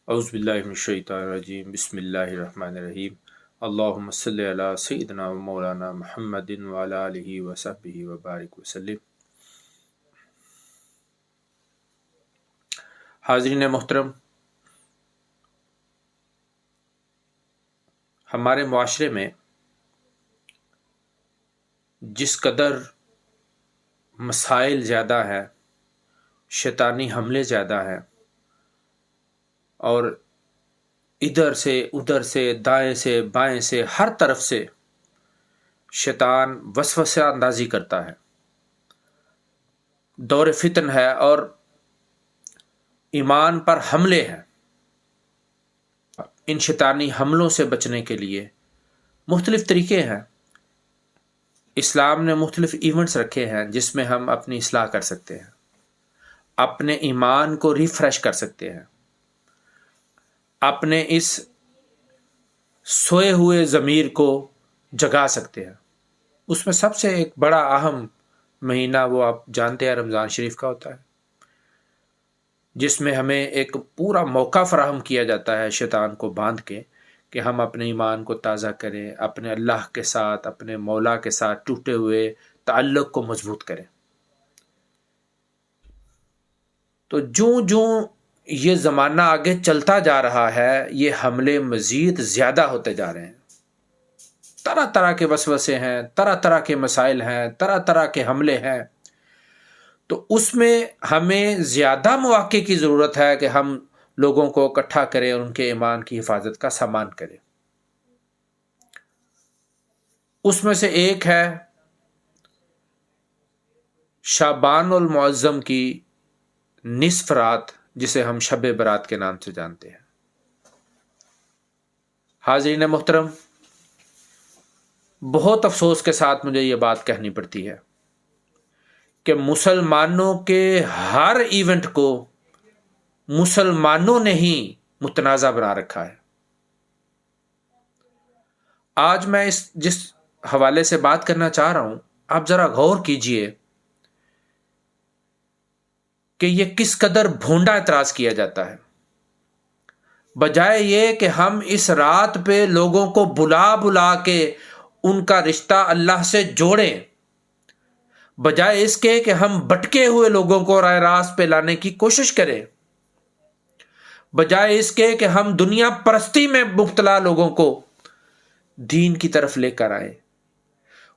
اعوذ باللہ من الشیطان الرجیم، بسم اللہ الرحمن الرحیم۔ اللہم صلی علی سیدنا و مولانا محمد وعلی آلہ وصحبہ وبارک وسلم۔ حاضرین محترم، ہمارے معاشرے میں جس قدر مسائل زیادہ ہے، شیطانی حملے زیادہ ہیں، اور ادھر سے ادھر سے دائیں سے بائیں سے ہر طرف سے شیطان وسوسہ اندازی کرتا ہے، دور فتن ہے اور ایمان پر حملے ہیں۔ ان شیطانی حملوں سے بچنے کے لیے مختلف طریقے ہیں۔ اسلام نے مختلف ایونٹس رکھے ہیں جس میں ہم اپنی اصلاح کر سکتے ہیں، اپنے ایمان کو ریفریش کر سکتے ہیں، اپنے اس سوئے ہوئے ضمیر کو جگا سکتے ہیں۔ اس میں سب سے ایک بڑا اہم مہینہ وہ آپ جانتے ہیں رمضان شریف کا ہوتا ہے، جس میں ہمیں ایک پورا موقع فراہم کیا جاتا ہے شیطان کو باندھ کے کہ ہم اپنے ایمان کو تازہ کریں، اپنے اللہ کے ساتھ، اپنے مولا کے ساتھ ٹوٹے ہوئے تعلق کو مضبوط کریں۔ تو جوں یہ زمانہ آگے چلتا جا رہا ہے، یہ حملے مزید زیادہ ہوتے جا رہے ہیں۔ طرح طرح کے وسوسے ہیں، طرح طرح کے مسائل ہیں، طرح طرح کے حملے ہیں۔ تو اس میں ہمیں زیادہ مواقع کی ضرورت ہے کہ ہم لوگوں کو اکٹھا کریں اور ان کے ایمان کی حفاظت کا سامان کریں۔ اس میں سے ایک ہے شعبان المعظم کی نصف رات، جسے ہم شب برات کے نام سے جانتے ہیں۔ حاضرین محترم، بہت افسوس کے ساتھ مجھے یہ بات کہنی پڑتی ہے کہ مسلمانوں کے ہر ایونٹ کو مسلمانوں نے ہی متنازع بنا رکھا ہے۔ آج میں جس حوالے سے بات کرنا چاہ رہا ہوں، آپ ذرا غور کیجئے کہ یہ کس قدر بھونڈا اعتراض کیا جاتا ہے۔ بجائے یہ کہ ہم اس رات پہ لوگوں کو بلا بلا کے ان کا رشتہ اللہ سے جوڑیں، بجائے اس کے کہ ہم بٹکے ہوئے لوگوں کو راہ راست پہ لانے کی کوشش کریں، بجائے اس کے کہ ہم دنیا پرستی میں مبتلا لوگوں کو دین کی طرف لے کر آئیں،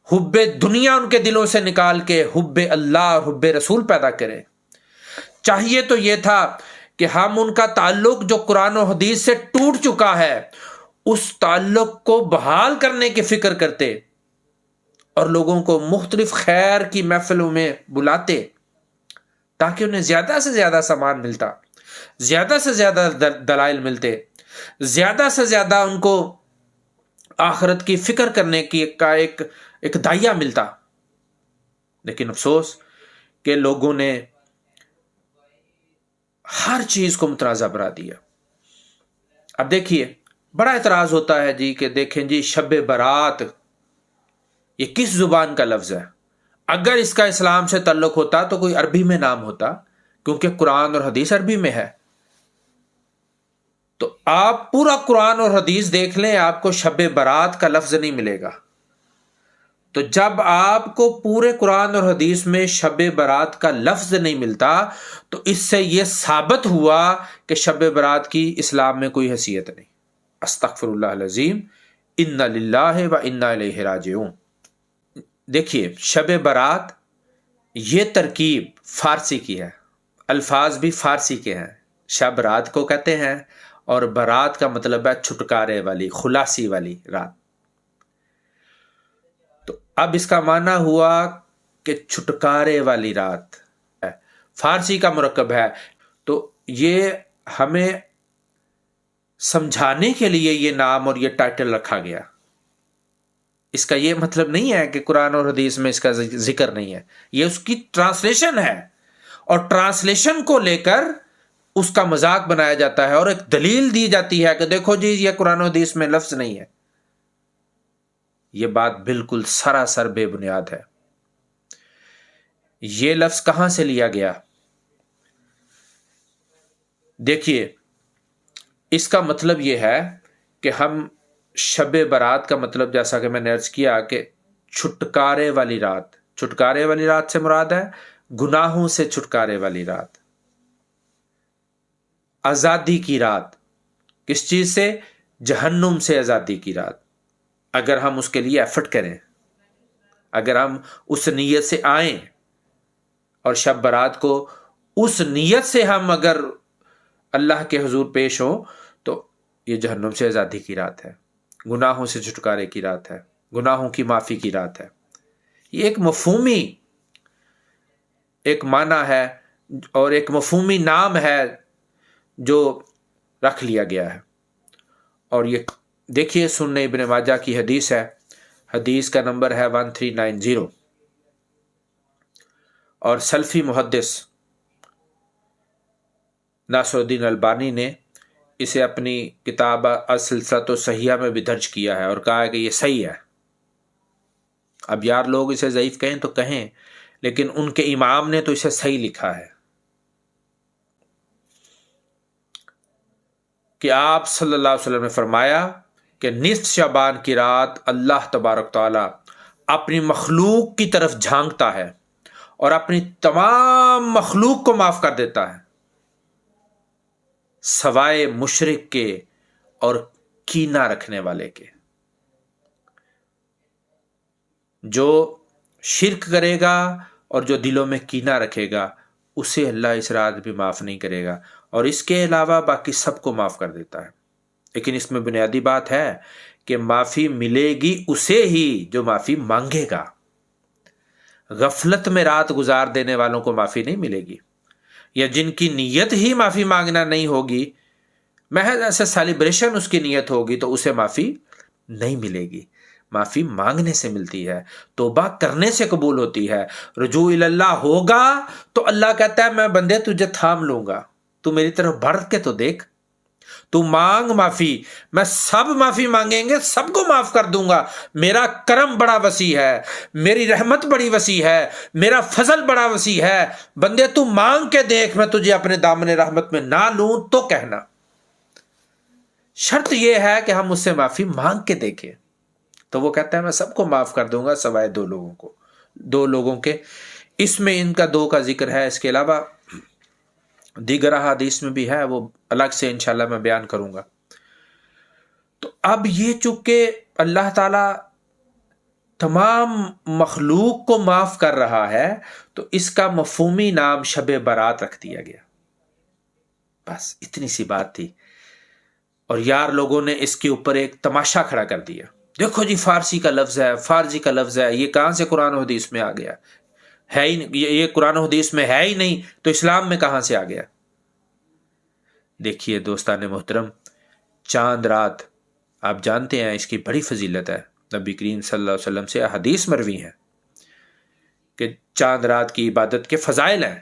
حب دنیا ان کے دلوں سے نکال کے حب اللہ اور حب رسول پیدا کریں۔ چاہیے تو یہ تھا کہ ہم ان کا تعلق جو قرآن و حدیث سے ٹوٹ چکا ہے، اس تعلق کو بحال کرنے کی فکر کرتے اور لوگوں کو مختلف خیر کی محفلوں میں بلاتے، تاکہ انہیں زیادہ سے زیادہ سامان ملتا، زیادہ سے زیادہ دلائل ملتے، زیادہ سے زیادہ ان کو آخرت کی فکر کرنے کا ایک دائیا ملتا۔ لیکن افسوس کہ لوگوں نے ہر چیز کو متنازع بنا دیا۔ اب دیکھیے، بڑا اعتراض ہوتا ہے جی کہ دیکھیں جی شب برات یہ کس زبان کا لفظ ہے؟ اگر اس کا اسلام سے تعلق ہوتا تو کوئی عربی میں نام ہوتا، کیونکہ قرآن اور حدیث عربی میں ہے۔ تو آپ پورا قرآن اور حدیث دیکھ لیں، آپ کو شب برات کا لفظ نہیں ملے گا۔ تو جب آپ کو پورے قرآن اور حدیث میں شب برات کا لفظ نہیں ملتا، تو اس سے یہ ثابت ہوا کہ شب برات کی اسلام میں کوئی حیثیت نہیں۔ استغفر اللہ العظیم، انا للہ و انا الیہ راجعون۔ دیکھیے، شب برات یہ ترکیب فارسی کی ہے، الفاظ بھی فارسی کے ہیں۔ شب رات کو کہتے ہیں، اور برات کا مطلب ہے چھٹکارے والی، خلاصی والی رات۔ تو اب اس کا معنی ہوا کہ چھٹکارے والی رات ہے، فارسی کا مرکب ہے۔ تو یہ ہمیں سمجھانے کے لیے یہ نام اور یہ ٹائٹل رکھا گیا۔ اس کا یہ مطلب نہیں ہے کہ قرآن اور حدیث میں اس کا ذکر نہیں ہے، یہ اس کی ٹرانسلیشن ہے، اور ٹرانسلیشن کو لے کر اس کا مذاق بنایا جاتا ہے اور ایک دلیل دی جاتی ہے کہ دیکھو جی یہ قرآن و حدیث میں لفظ نہیں ہے۔ یہ بات بالکل سراسر بے بنیاد ہے۔ یہ لفظ کہاں سے لیا گیا؟ دیکھیے، اس کا مطلب یہ ہے کہ ہم شب برات کا مطلب جیسا کہ میں نے عرض کیا کہ چھٹکارے والی رات، چھٹکارے والی رات سے مراد ہے گناہوں سے چھٹکارے والی رات، آزادی کی رات، کس چیز سے؟ جہنم سے آزادی کی رات۔ اگر ہم اس کے لیے ایفرٹ کریں، اگر ہم اس نیت سے آئیں اور شب برات کو اس نیت سے ہم اگر اللہ کے حضور پیش ہوں تو یہ جہنم سے آزادی کی رات ہے، گناہوں سے چھٹکارے کی رات ہے، گناہوں کی معافی کی رات ہے۔ یہ ایک مفہومی ایک معنی ہے اور ایک مفہومی نام ہے جو رکھ لیا گیا ہے۔ اور یہ دیکھیے سنن ابن ماجہ کی حدیث ہے، حدیث کا نمبر ہے 1390، اور سلفی محدث ناصر الدین البانی نے اسے اپنی کتاب السلسلۃ الصحیحہ میں بھی درج کیا ہے اور کہا ہے کہ یہ صحیح ہے۔ اب یار لوگ اسے ضعیف کہیں تو کہیں، لیکن ان کے امام نے تو اسے صحیح لکھا ہے کہ آپ صلی اللہ علیہ وسلم نے فرمایا کہ نصف شعبان کی رات اللہ تبارک تعالی اپنی مخلوق کی طرف جھانکتا ہے اور اپنی تمام مخلوق کو معاف کر دیتا ہے سوائے مشرک کے اور کینہ رکھنے والے کے۔ جو شرک کرے گا اور جو دلوں میں کینہ رکھے گا اسے اللہ اس رات بھی معاف نہیں کرے گا، اور اس کے علاوہ باقی سب کو معاف کر دیتا ہے۔ لیکن اس میں بنیادی بات ہے کہ معافی ملے گی اسے ہی جو معافی مانگے گا۔ غفلت میں رات گزار دینے والوں کو معافی نہیں ملے گی، یا جن کی نیت ہی معافی مانگنا نہیں ہوگی، محض ایسے سیلیبریشن اس کی نیت ہوگی، تو اسے معافی نہیں ملے گی۔ معافی مانگنے سے ملتی ہے، توبہ کرنے سے قبول ہوتی ہے، رجوع اللہ ہوگا تو اللہ کہتا ہے میں بندے تجھے تھام لوں گا، تو میری طرف بڑھ کے تو دیکھ، تو مانگ معافی، میں سب معافی مانگیں گے سب کو معاف کر دوں گا، میرا کرم بڑا وسیع ہے، میری رحمت بڑی وسیع ہے، میرا فضل بڑا وسیع ہے، بندے تو مانگ کے دیکھ، میں تجھے اپنے دامن رحمت میں نہ لوں تو کہنا۔ شرط یہ ہے کہ ہم اس سے معافی مانگ کے دیکھیں، تو وہ کہتا ہے میں سب کو معاف کر دوں گا سوائے دو لوگوں کے۔ اس میں ان کا دو کا ذکر ہے، اس کے علاوہ دیگر احادیث میں بھی ہے، وہ الگ سے انشاءاللہ میں بیان کروں گا۔ تو اب یہ چونکہ اللہ تعالی تمام مخلوق کو معاف کر رہا ہے تو اس کا مفہومی نام شب برات رکھ دیا گیا، بس اتنی سی بات تھی۔ اور یار لوگوں نے اس کے اوپر ایک تماشا کھڑا کر دیا، دیکھو جی فارسی کا لفظ ہے، فارسی کا لفظ ہے، یہ کہاں سے قرآن و حدیث میں آ گیا؟ ہے ہی یہ قرآن و حدیث میں ہے ہی نہیں تو اسلام میں کہاں سے آ گیا؟ دیکھیے دوستان محترم، چاند رات آپ جانتے ہیں اس کی بڑی فضیلت ہے، نبی کریم صلی اللہ علیہ وسلم سے حدیث مروی ہیں کہ چاند رات کی عبادت کے فضائل ہیں،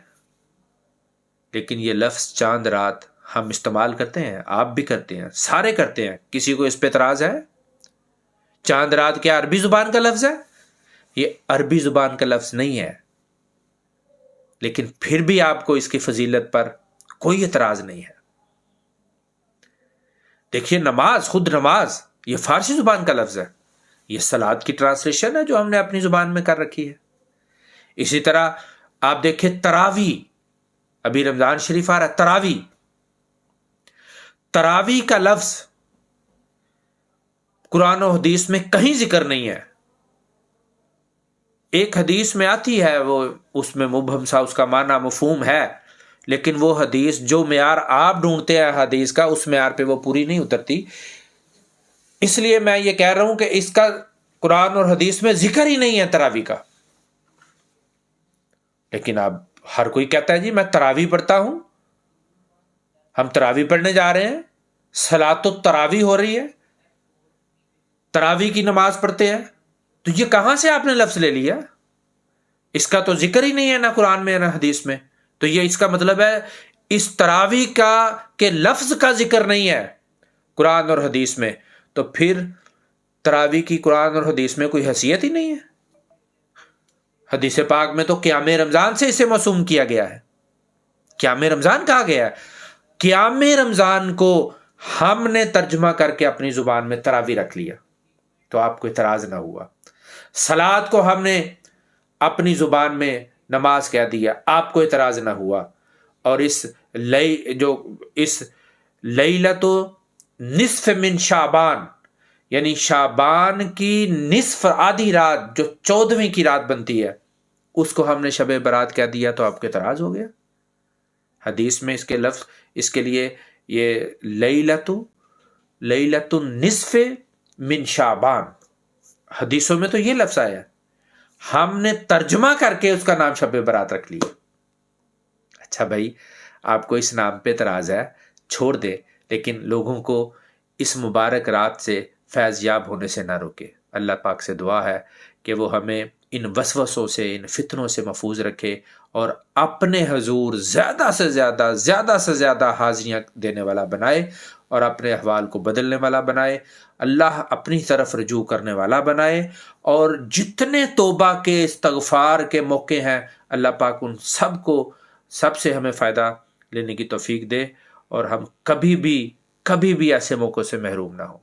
لیکن یہ لفظ چاند رات ہم استعمال کرتے ہیں، آپ بھی کرتے ہیں، سارے کرتے ہیں، کسی کو اس پہ اعتراض ہے؟ چاند رات کیا عربی زبان کا لفظ ہے؟ یہ عربی زبان کا لفظ نہیں ہے، لیکن پھر بھی آپ کو اس کی فضیلت پر کوئی اعتراض نہیں ہے۔ دیکھیے نماز، خود نماز یہ فارسی زبان کا لفظ ہے، یہ صلاۃ کی ٹرانسلیشن ہے جو ہم نے اپنی زبان میں کر رکھی ہے۔ اسی طرح آپ دیکھیں تراویح، ابھی رمضان شریف آ رہا ہے، تراویح کا لفظ قرآن و حدیث میں کہیں ذکر نہیں ہے۔ ایک حدیث میں آتی ہے، وہ اس میں مبہم سا اس کا معنی مفہوم ہے، لیکن وہ حدیث جو معیار آپ ڈھونڈتے ہیں حدیث کا، اس معیار پہ وہ پوری نہیں اترتی۔ اس لیے میں یہ کہہ رہا ہوں کہ اس کا قرآن اور حدیث میں ذکر ہی نہیں ہے تراویح کا۔ لیکن اب ہر کوئی کہتا ہے جی میں تراویح پڑھتا ہوں، ہم تراویح پڑھنے جا رہے ہیں، صلاۃ التراویح ہو رہی ہے، تراویح کی نماز پڑھتے ہیں، تو یہ کہاں سے آپ نے لفظ لے لیا؟ اس کا تو ذکر ہی نہیں ہے نہ قرآن میں نہ حدیث میں، تو یہ اس کا مطلب ہے اس تراویح کا کہ لفظ کا ذکر نہیں ہے قرآن اور حدیث میں، تو پھر تراویح کی قرآن اور حدیث میں کوئی حیثیت ہی نہیں ہے۔ حدیث پاک میں تو قیام رمضان سے اسے معصوم کیا گیا ہے، قیام رمضان کہا گیا ہے، قیام رمضان کو ہم نے ترجمہ کر کے اپنی زبان میں تراوی رکھ لیا تو آپ کو اعتراض نہ ہوا. صلات کو ہم نے اپنی زبان میں نماز کہہ دیا، آپ کو اعتراض نہ ہوا. اور اس لیلۃ نصف من شعبان، یعنی شعبان کی نصف آدھی رات جو 14ویں کی رات بنتی ہے، اس کو ہم نے شب برات کہہ دیا تو آپ کو اعتراض ہو گیا. حدیث میں اس کے لفظ، اس کے لیے یہ لیلۃ نصف من شعبان، حدیثوں میں تو یہ لفظ آیا، ہم نے ترجمہ کر کے اس کا نام شب برات رکھ لیا. اچھا بھائی، آپ کو اس نام پہ اعتراض ہے، چھوڑ دے، لیکن لوگوں کو اس مبارک رات سے فیض یاب ہونے سے نہ روکے. اللہ پاک سے دعا ہے کہ وہ ہمیں ان وسوسوں سے، ان فتنوں سے محفوظ رکھے اور اپنے حضور زیادہ سے زیادہ حاضریاں دینے والا بنائے اور اپنے احوال کو بدلنے والا بنائے. اللہ اپنی طرف رجوع کرنے والا بنائے، اور جتنے توبہ کے، استغفار کے موقع ہیں، اللہ پاک ان سب سے ہمیں فائدہ لینے کی توفیق دے، اور ہم کبھی بھی ایسے موقعوں سے محروم نہ ہوں.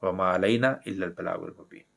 وما علینا الا البلاغ المبین.